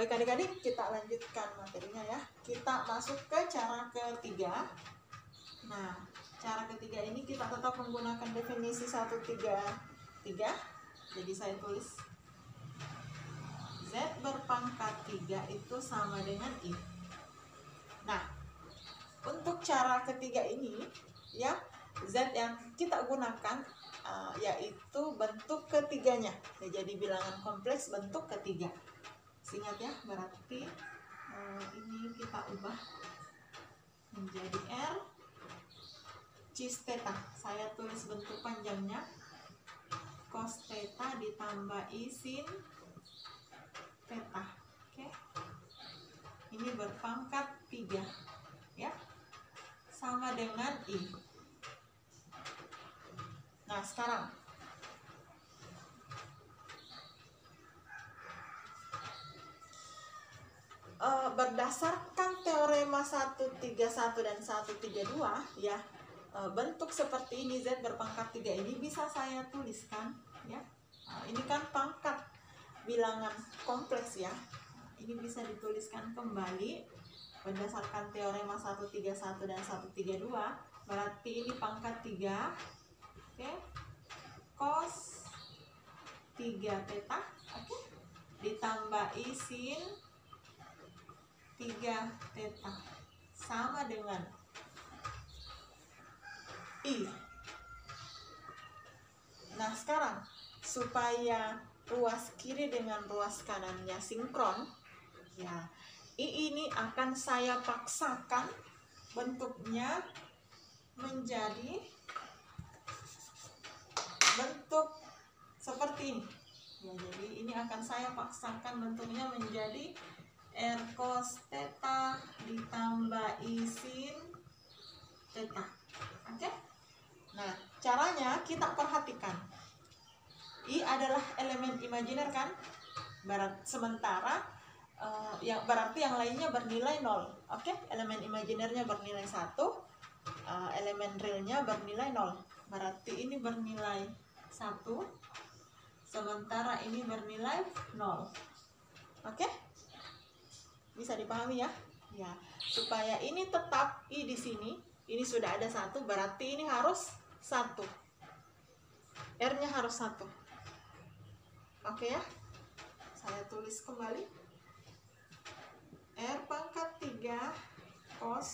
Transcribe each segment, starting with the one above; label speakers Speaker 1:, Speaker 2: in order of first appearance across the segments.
Speaker 1: Baik adik-adik, kita lanjutkan materinya ya. Kita masuk ke cara ketiga. Nah, cara ketiga ini kita tetap menggunakan definisi 133. Jadi saya tulis Z berpangkat 3 itu sama dengan I. Nah, untuk cara ketiga ini ya, Z yang kita gunakan yaitu bentuk ketiganya. Jadi bilangan kompleks bentuk ketiga. Ingat ya, berarti ini kita ubah menjadi R cis theta. Saya tulis bentuk panjangnya cos theta ditambah I sin theta. Oke. Ini berpangkat 3 ya, sama dengan I. Nah, sekarang berdasarkan teorema 131 dan 132 ya, bentuk seperti ini Z berpangkat 3 ini bisa saya tuliskan ya. Ini kan pangkat bilangan kompleks ya. Ini bisa dituliskan kembali berdasarkan teorema 131 dan 132. Berarti ini pangkat 3. Oke. Cos 3 theta, oke. Ditambah I sin 3 theta sama dengan I. Nah, sekarang supaya ruas kiri dengan ruas kanannya sinkron ya, I ini akan saya paksakan bentuknya menjadi bentuk seperti ini ya. Jadi ini akan saya paksakan bentuknya menjadi R cos theta ditambah I sin theta. Oke. Nah, caranya kita perhatikan. I adalah elemen imajiner kan? Sementara berarti yang lainnya bernilai 0. Oke, elemen imajinernya bernilai 1, elemen realnya bernilai 0. Berarti ini bernilai 1, sementara ini bernilai 0. Oke? Bisa dipahami ya? Ya, supaya ini tetap I di sini, ini sudah ada 1, berarti ini harus 1. R-nya harus 1. Oke ya? Saya tulis kembali. R pangkat 3 cos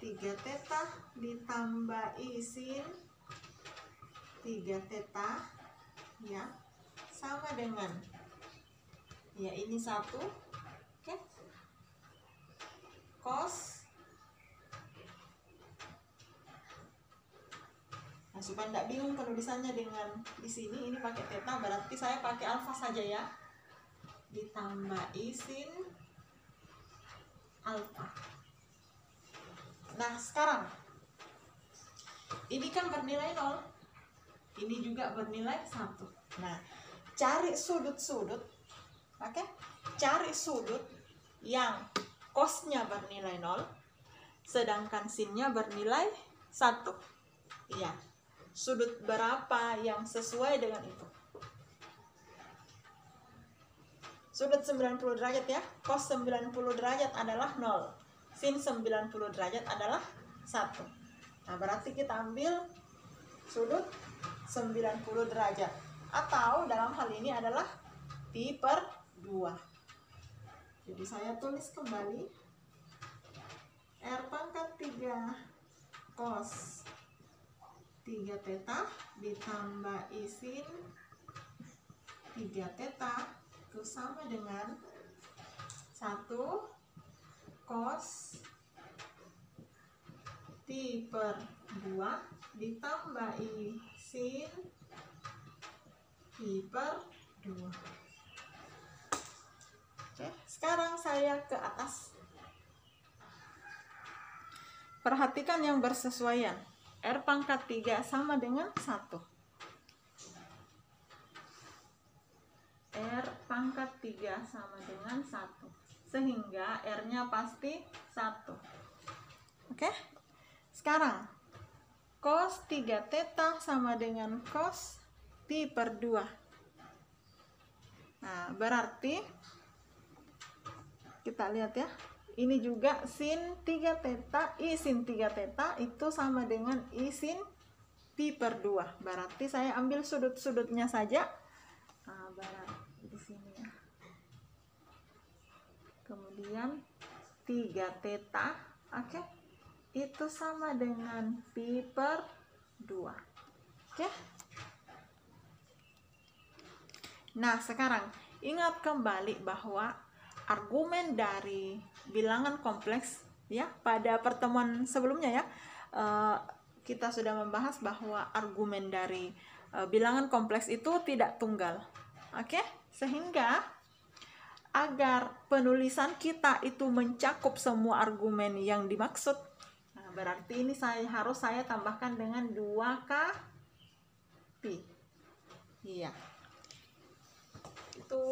Speaker 1: 3 theta ditambah I sin 3 theta ya, sama dengan ya ini 1. Oke. Cos. Nah, supaya tidak bingung penulisannya dengan di sini ini pakai theta, berarti saya pakai alfa saja ya. Ditambah I sin alfa. Nah, sekarang ini kan bernilai 0, ini juga bernilai 1. Nah, cari sudut-sudut. Oke? Cari sudut yang cosnya bernilai 0 sedangkan sinnya bernilai 1. Iya. Sudut berapa yang sesuai dengan itu? Sudut 90 derajat ya. Cos 90 derajat adalah 0. Sin 90 derajat adalah 1. Nah, berarti kita ambil sudut 90 derajat. Atau dalam hal ini adalah pi per 2. Jadi saya tulis kembali R pangkat 3 cos 3 theta ditambah I sin 3 theta itu sama dengan 1 cos pi per 2 ditambah I sin pi per 2. Oke, sekarang saya ke atas. Perhatikan yang bersesuaian. R pangkat 3 sama dengan 1. R pangkat 3 sama dengan 1. Sehingga R-nya pasti 1. Oke? Sekarang, cos 3 theta sama dengan cos pi per 2. Nah, berarti kita lihat ya. Ini juga sin 3 theta, I sin 3 theta itu sama dengan I sin pi per 2. Berarti saya ambil sudut-sudutnya saja. Nah, berarti di sini ya. Kemudian 3 theta, oke. Itu sama dengan pi per 2. Oke. Nah, sekarang ingat kembali bahwa argumen dari bilangan kompleks ya, pada pertemuan sebelumnya ya, kita sudah membahas bahwa argumen dari bilangan kompleks itu tidak tunggal. Oke? Sehingga agar penulisan kita itu mencakup semua argumen yang dimaksud, nah, berarti ini harus saya tambahkan dengan 2k pi. Iya. Itu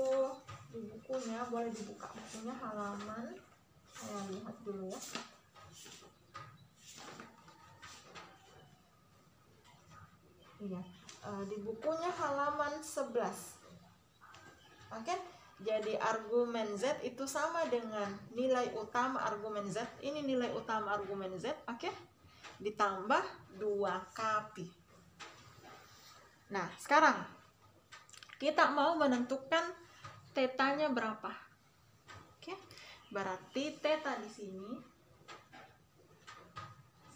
Speaker 1: di bukunya, boleh dibuka bukunya halaman, saya lihat dulu ya. Iya, di bukunya halaman 11. Oke, jadi argumen Z itu sama dengan nilai utama argumen Z. Ini nilai utama argumen Z, oke, ditambah 2k pi. Nah, sekarang kita mau menentukan tetanya berapa. Oke, berarti teta di sini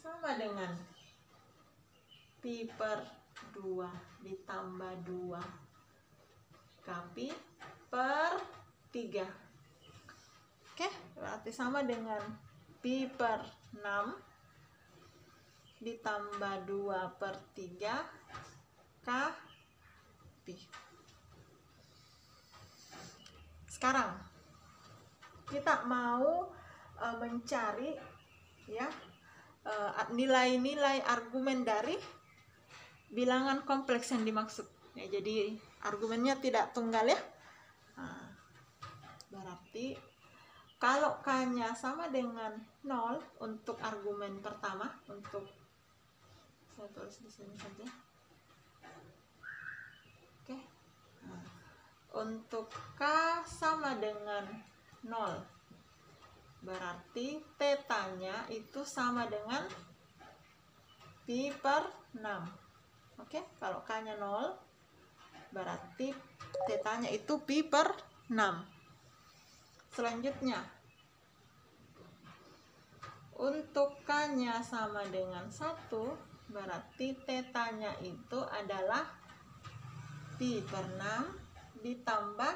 Speaker 1: sama dengan pi per 2 ditambah 2 k pi per 3. Oke, berarti sama dengan pi per 6 ditambah 2 per 3 k pi. Sekarang kita mau mencari ya nilai-nilai argumen dari bilangan kompleks yang dimaksud. Ya, jadi argumennya tidak tunggal ya. Nah, berarti kalau k-nya sama dengan 0 untuk argumen pertama, untuk saya tulis di sini saja. Oke. Nah, untuk k sama dengan 0, berarti tetanya itu sama dengan pi per 6. Oke, kalau k-nya 0, berarti tetanya itu pi per 6. Selanjutnya, untuk k-nya sama dengan 1, berarti tetanya itu adalah pi per 6 ditambah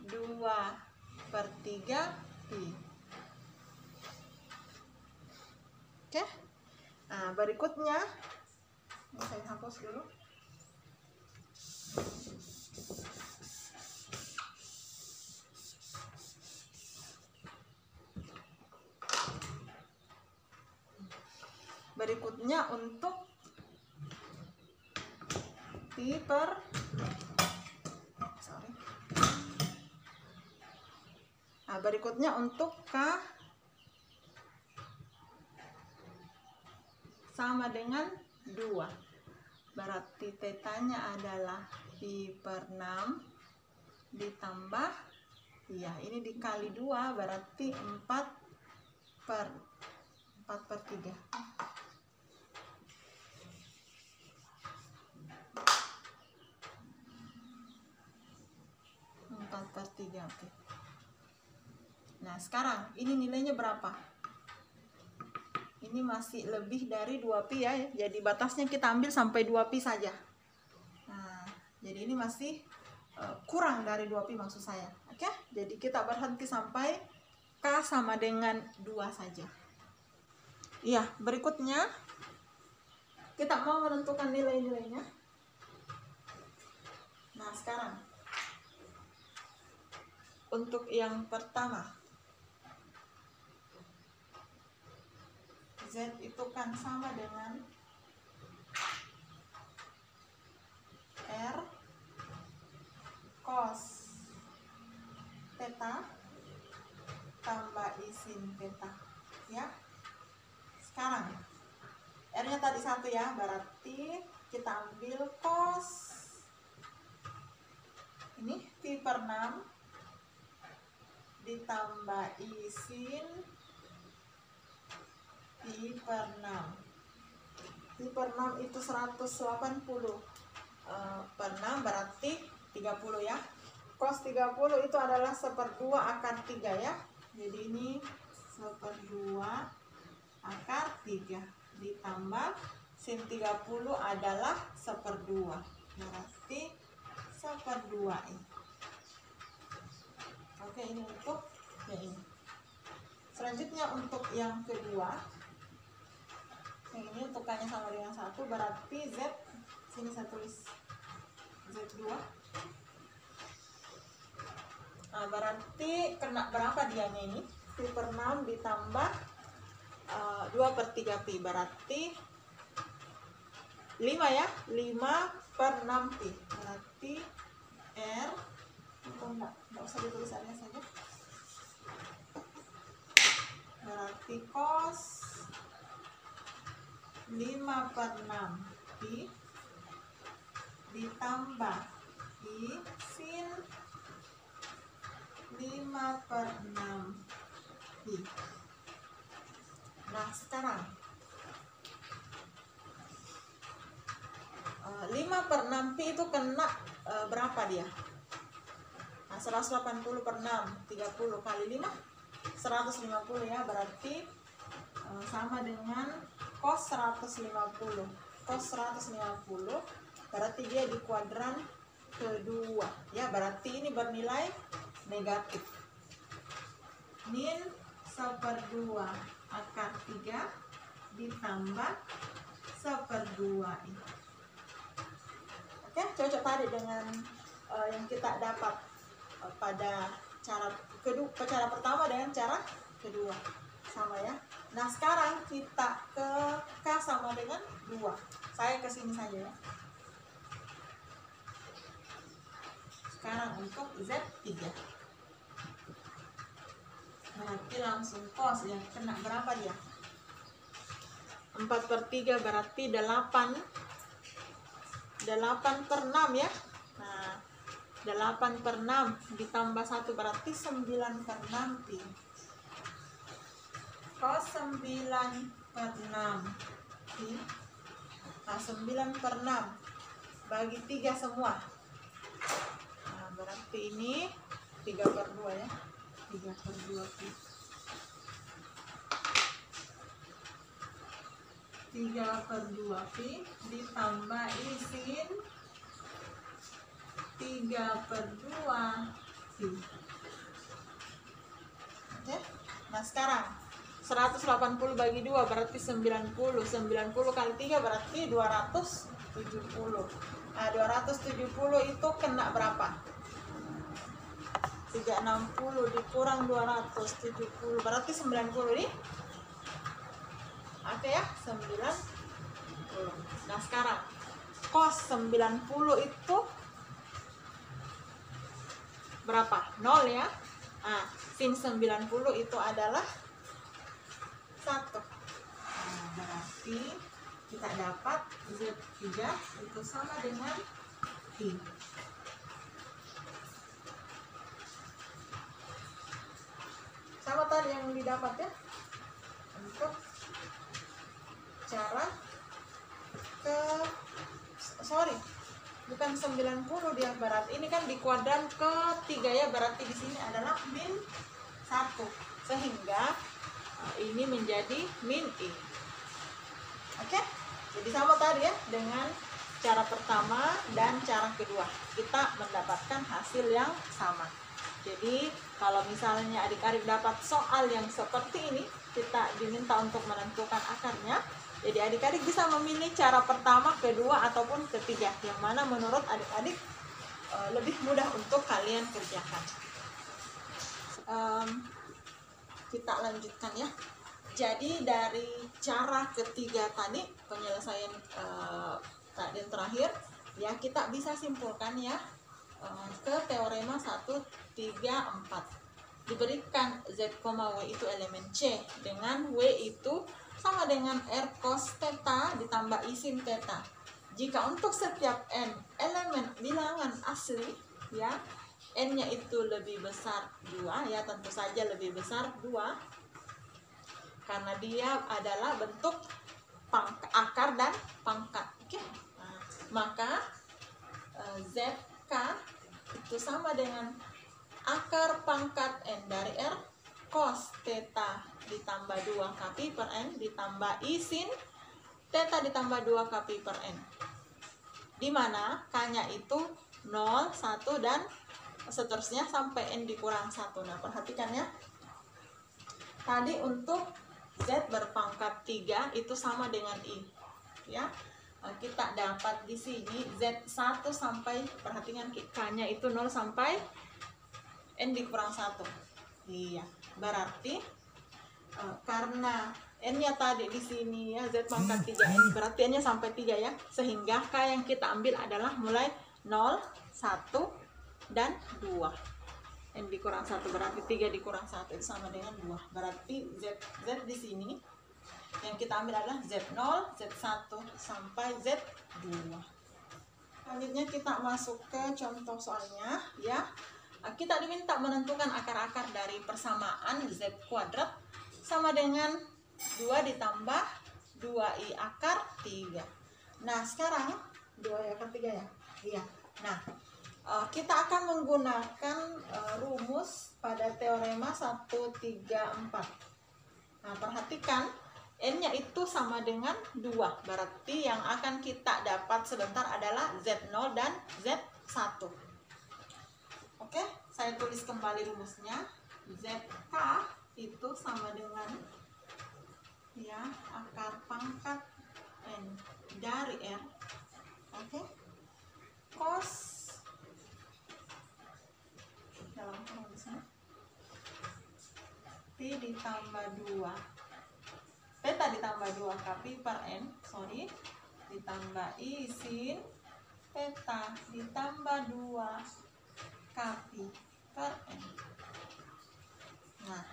Speaker 1: 2 per 3 pi. Oke. Nah, berikutnya saya hapus dulu. Berikutnya untuk pi per berikutnya untuk k sama dengan 2, berarti tetanya adalah pi per 6 ditambah, ya ini dikali 2 berarti 4 per 3. 4 per 3, oke. Nah, sekarang ini nilainya berapa? Ini masih lebih dari 2 pi ya, jadi batasnya kita ambil sampai 2 pi saja. Nah, jadi ini masih kurang dari 2 pi maksud saya. Oke, jadi kita berhenti sampai k sama dengan 2 saja. Iya, berikutnya kita mau menentukan nilai-nilainya. Nah, sekarang untuk yang pertama, Z itu kan sama dengan R cos theta tambah I sin theta ya. Sekarang R-nya tadi 1 ya, berarti kita ambil cos ini pi per 6 ditambah I sin I per 6. I per 6 itu 180 per 6 berarti 30 ya. Cos 30 itu adalah 1/2 akar 3 ya. Jadi ini 1/2 akar 3 ditambah sin 30 adalah 1/2. Berarti 1/2 ini. Oke, ini untuk yang ini. Selanjutnya untuk yang kedua, yang ini tukannya sama dengan 1, berarti Z, sini saya tulis Z2. Nah, berarti kena berapa dianya ini? Pi per 6 ditambah 2/3 pi, berarti 5 ya, 5 per 6 pi, berarti R, atau enggak usah ditulis R saja, berarti cos 5 per 6 pi ditambah I sin 5 per 6 pi. Nah sekarang 5 per 6 pi itu kena berapa dia? Nah 180 per 6, 30 kali 5 150 ya, berarti sama dengan cos 150. Cos 150 berarti dia di kuadran kedua ya, berarti ini bernilai negatif. Min 1/2 akar 3 ditambah 1/2 ini. Oke, cocok tadi dengan yang kita dapat pada cara kedua, cara pertama dengan cara kedua sama ya. Nah sekarang kita ke K sama dengan 2. Saya ke sini saja ya. Sekarang untuk Z3, berarti langsung cos ya, kena berapa dia? 4/3 berarti 8 per 6 ya. Nah 8 per 6 ditambah 1 berarti 9 per 6 pi. Cos 9 per 6 pi. Nah 9 per 6 bagi 3 semua. Nah berarti ini 3/2 ya, 3/2 pi. 3/2 pi ditambah I sin 3/2 pi. Oke. Nah sekarang 180 bagi 2 berarti 90. 90 kali 3 berarti 270. Nah 270 itu kena berapa? 360 dikurang 270 berarti 90 nih. Oke ya, 90. Nah sekarang cos 90 itu berapa? 0 ya. Nah sin 90 itu adalah 1. Nah, berarti kita dapat Z3 itu sama dengan I. Sama tadi yang didapat ya. Untuk cara bukan 90 dia, berarti ini kan di kuadran ketiga ya, berarti di sini adalah min 1 sehingga ini menjadi min I. Oke, jadi sama tadi ya dengan cara pertama dan cara kedua kita mendapatkan hasil yang sama. Jadi kalau misalnya adik-adik dapat soal yang seperti ini, kita diminta untuk menentukan akarnya. Jadi adik-adik bisa memilih cara pertama, kedua, ataupun ketiga, yang mana menurut adik-adik lebih mudah untuk kalian kerjakan. Kita lanjutkan ya. Jadi dari cara ketiga tadi, penyelesaian yang terakhir, ya kita bisa simpulkan ya ke teorema 1, 3, 4. Diberikan Z, W itu elemen C, dengan W itu sama dengan R cos theta ditambah I sin theta. Jika untuk setiap N elemen bilangan asli ya, N-nya itu lebih besar 2, ya tentu saja lebih besar 2, karena dia adalah bentuk akar dan pangkat. Oke. Nah, maka ZK itu sama dengan akar pangkat N dari R cos theta ditambah 2 kpi per N ditambah I sin theta ditambah 2 kpi per N, di mana K-nya itu 0, 1, dan seterusnya sampai N dikurang 1. Nah, perhatikan ya. Tadi untuk Z berpangkat 3 itu sama dengan I. Ya. Kita dapat di sini Z1 sampai, perhatikan K-nya itu 0 sampai N dikurang 1. Iya. Berarti karena N-nya tadi di sini ya Z pangkat 3 N, berarti N-nya sampai 3 ya. Sehingga K yang kita ambil adalah mulai 0, 1, dan 2. N dikurang 1 berarti 3 dikurang 1 itu sama dengan 2. Berarti Z di sini yang kita ambil adalah Z0, Z1 sampai Z2. Selanjutnya kita masuk ke contoh soalnya ya. Kita diminta menentukan akar-akar dari persamaan Z kuadrat sama dengan 2 ditambah 2I akar 3. Nah, sekarang 2I akar 3 ya? Iya. Nah, kita akan menggunakan rumus pada teorema 1, 3, 4. Nah, perhatikan N-nya itu sama dengan 2. Berarti yang akan kita dapat sebentar adalah Z0 dan Z1. Oke, saya tulis kembali rumusnya. ZK itu sama dengan ya akar pangkat N dari R. Oke. Cos dalam rumusnya T ditambah 2 theta ditambah 2 kpi per N, ditambah I sin theta ditambah 2 kpi per N. Nah,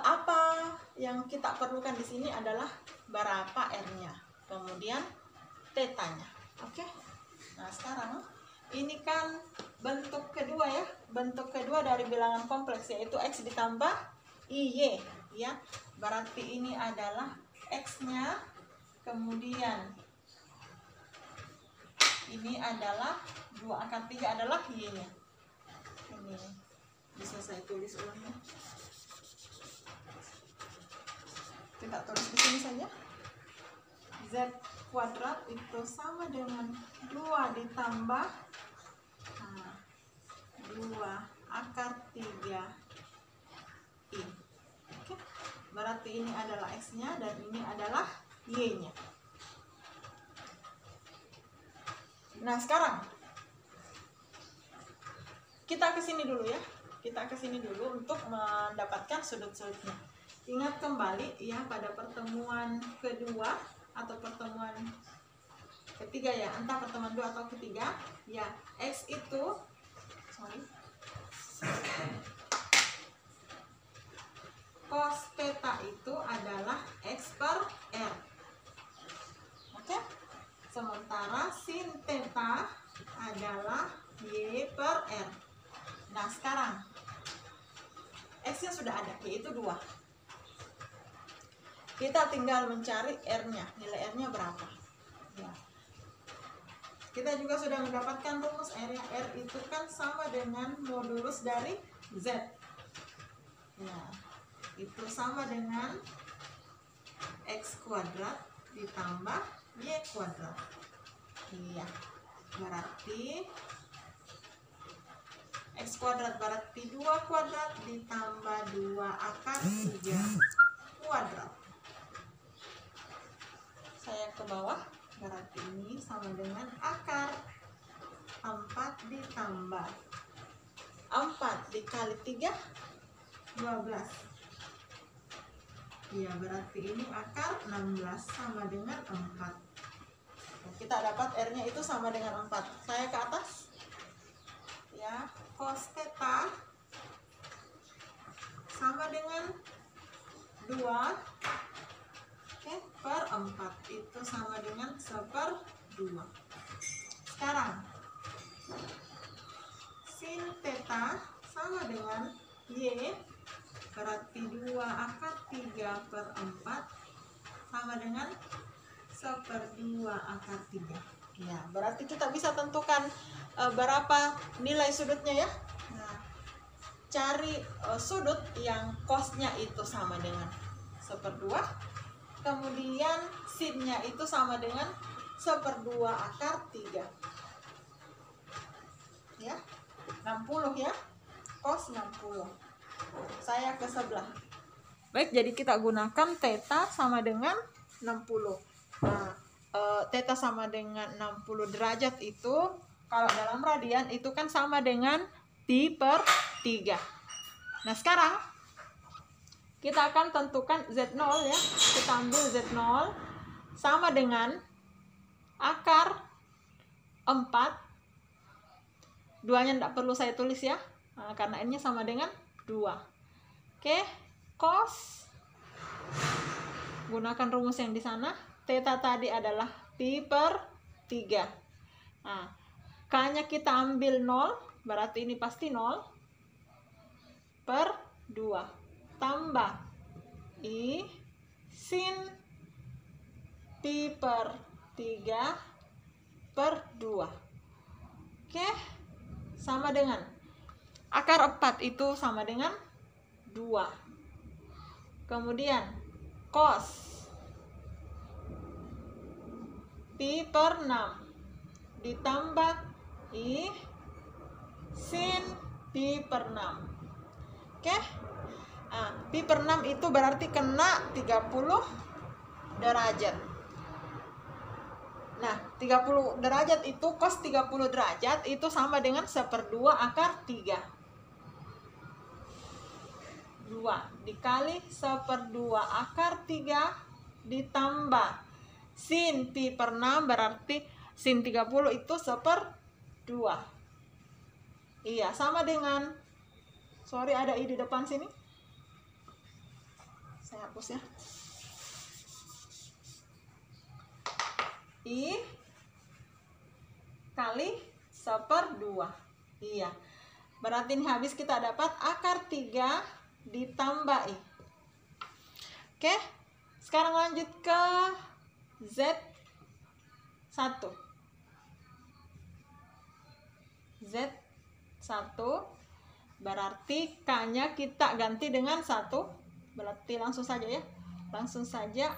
Speaker 1: apa yang kita perlukan di sini adalah berapa R-nya, kemudian theta-nya. Oke. Nah, sekarang ini kan bentuk kedua ya, bentuk kedua dari bilangan kompleks yaitu X ditambah IY ya. Berarti ini adalah X-nya, kemudian ini adalah 2 akar 3 adalah Y-nya. Ini bisa saya tulis ulangnya. Kita tulis di sini saja. Z kuadrat itu sama dengan 2 ditambah 2 akar 3 I. Oke. Berarti ini adalah X-nya dan ini adalah Y-nya. Nah, sekarang kita ke sini dulu ya. Kita ke sini dulu untuk mendapatkan sudut-sudutnya. Ingat kembali ya pada pertemuan kedua atau pertemuan ketiga ya, entah pertemuan 2 atau ketiga ya, X itu cos theta itu adalah X per R. Oke. Sementara sin theta adalah Y per R. Nah, sekarang X-nya sudah ada, yaitu 2. Kita tinggal mencari R-nya, nilai R-nya berapa ya. Kita juga sudah mendapatkan rumus R ya. R itu kan sama dengan modulus dari Z ya, itu sama dengan X kuadrat ditambah Y kuadrat. Iya, berarti X kuadrat berarti 2 kuadrat ditambah 2 akar 3 kuadrat. Saya ke bawah, berarti ini sama dengan akar 4 ditambah 4 dikali 3 12. Ya, berarti ini akar 16 sama dengan 4. Kita dapat R-nya itu sama dengan 4. Saya ke atas ya, cos theta sama dengan 2 per 4 itu sama dengan 1/2. Sekarang theta sama dengan Y, berarti 2 akar 3 per 4 sama dengan 1/2 akar 3. Ya, berarti kita bisa tentukan berapa nilai sudutnya ya. Nah, cari sudut yang cosnya itu sama dengan 1/2, kemudian sinnya itu sama dengan 1/2 akar 3. Ya, 60 ya, cos 60. Saya ke sebelah. Baik, jadi kita gunakan theta sama dengan 60. Nah, theta sama dengan 60 derajat itu kalau dalam radian itu kan sama dengan pi per 3. Nah, sekarang kita akan tentukan Z0 ya. Kita ambil Z0 sama dengan akar 4. Duanya tidak perlu saya tulis ya, karena N-nya sama dengan 2. Oke, cos, gunakan rumus yang di sana. Theta tadi adalah pi per 3. Nah, K-nya kita ambil 0, berarti ini pasti 0 per 2. Tambah I sin pi per 3 per 2. Oke, sama dengan akar 4 itu sama dengan 2. Kemudian cos pi per 6 ditambah I sin pi per 6. Oke, pi per 6 itu berarti kena 30 derajat. Nah, 30 derajat itu cos 30 derajat itu sama dengan 1/2 akar 3. 2 dikali 1/2 akar 3 ditambah sin pi per 6, berarti sin 30 itu 1/2. Iya, sama dengan, sorry ada I di depan sini. Saya hapus ya. I kali 1/2. Iya, berarti ini habis kita dapat akar 3 ditambah I. Oke, sekarang lanjut ke Z1. Z1 berarti K-nya kita ganti dengan 1. Berarti langsung saja ya. Langsung saja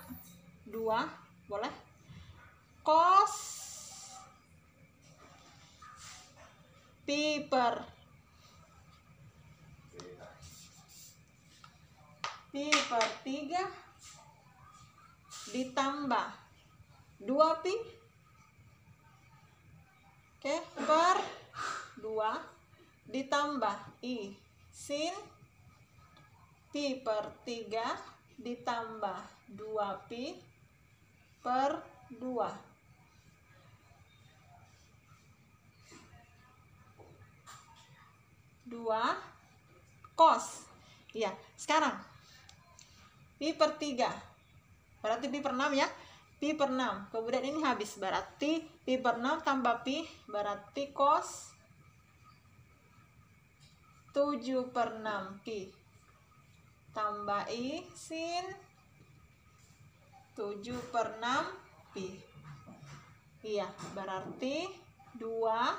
Speaker 1: 2, boleh. Cos pi per 3 ditambah 2 pi, oke, per 2 ditambah I sin pi per 3 ditambah 2 pi per 2. Cos. Iya, sekarang pi per 3 berarti pi per 6 ya. Pi per 6, kemudian ini habis, berarti pi per 6 tambah pi berarti cos 7 per 6 pi tambah I sin 7 per 6 pi. Iya, berarti 2.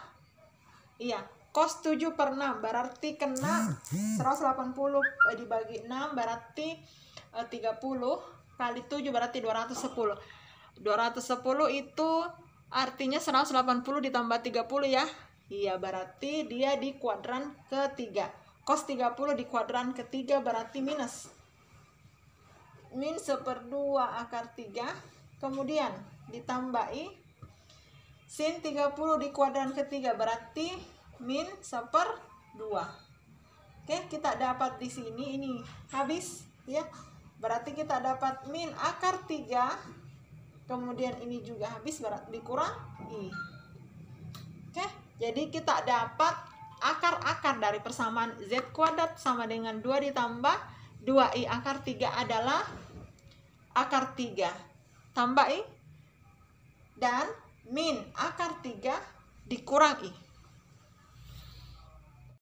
Speaker 1: Iya, cos 7 per 6 berarti kena 180 dibagi 6 berarti 30 kali 7 berarti 210. 210 itu artinya 180 ditambah 30 ya. Iya, berarti dia di kuadran ketiga. Cos 30 di kuadran ketiga berarti minus. Min 1/2 akar 3. Kemudian ditambah I sin 30 di kuadran ketiga berarti min 1/2. Oke, kita dapat di sini ini habis ya. Berarti kita dapat min akar 3. Kemudian ini juga habis, berarti dikurang I. Oke, jadi kita dapat akar-akar dari persamaan Z kuadrat sama dengan 2 ditambah 2I akar 3 adalah akar 3 tambah I dan min akar 3 dikurang I.